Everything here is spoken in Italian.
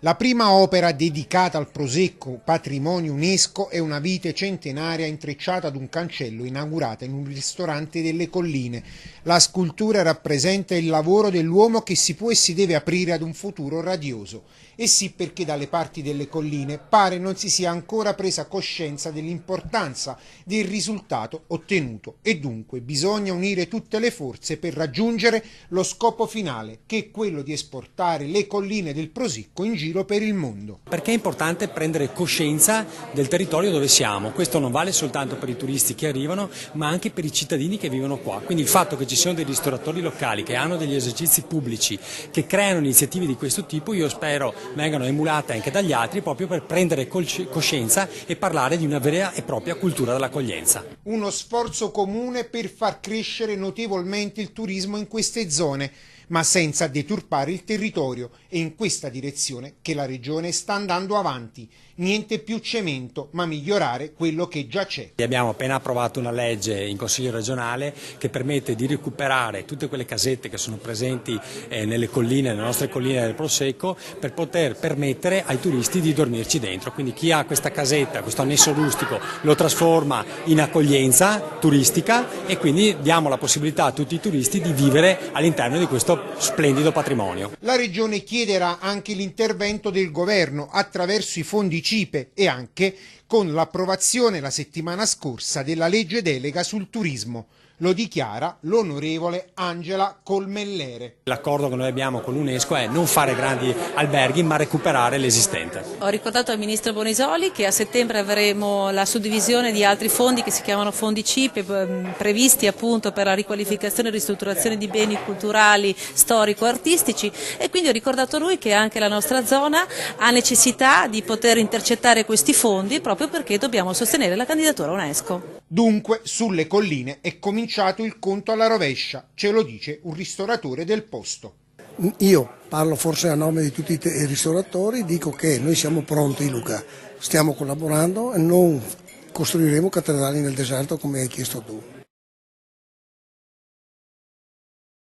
La prima opera dedicata al Prosecco, patrimonio UNESCO, è una vite centenaria intrecciata ad un cancello inaugurata in un ristorante delle colline. La scultura rappresenta il lavoro dell'uomo che si può e si deve aprire ad un futuro radioso. E sì, perché dalle parti delle colline pare non si sia ancora presa coscienza dell'importanza del risultato ottenuto e dunque bisogna unire tutte le forze per raggiungere lo scopo finale, che è quello di esportare le colline del Prosecco in giro per il mondo. Perché è importante prendere coscienza del territorio dove siamo. Questo non vale soltanto per i turisti che arrivano, ma anche per i cittadini che vivono qua. Quindi il fatto che ci siano dei ristoratori locali che hanno degli esercizi pubblici, che creano iniziative di questo tipo, io spero vengano emulate anche dagli altri, proprio per prendere coscienza e parlare di una vera e propria cultura dell'accoglienza. Uno sforzo comune per far crescere notevolmente il turismo in queste zone, ma senza deturpare il territorio, e in questa direzione che la Regione sta andando avanti. Niente più cemento, ma migliorare quello che già c'è. Abbiamo appena approvato una legge in Consiglio regionale che permette di recuperare tutte quelle casette che sono presenti nelle colline, nelle nostre colline del Prosecco, per poter permettere ai turisti di dormirci dentro. Quindi chi ha questa casetta, questo annesso rustico, lo trasforma in accoglienza turistica e quindi diamo la possibilità a tutti i turisti di vivere all'interno di questo splendido patrimonio. La Regione chiederà anche l'intervento del Governo attraverso i fondi CIPE e anche con l'approvazione la settimana scorsa della legge delega sul turismo. Lo dichiara l'onorevole Angela Colmellere. L'accordo che noi abbiamo con l'UNESCO è non fare grandi alberghi ma recuperare l'esistente. Ho ricordato al Ministro Bonisoli che a settembre avremo la suddivisione di altri fondi che si chiamano fondi CIPE, previsti appunto per la riqualificazione e ristrutturazione di beni culturali, storico-artistici, e quindi ho ricordato a lui che anche la nostra zona ha necessità di poter intercettare questi fondi proprio perché dobbiamo sostenere la candidatura UNESCO. Dunque sulle colline è cominciato il conto alla rovescia, ce lo dice un ristoratore del posto. Io parlo forse a nome di tutti i ristoratori, dico che noi siamo pronti, Luca, stiamo collaborando e non costruiremo cattedrali nel deserto come hai chiesto tu.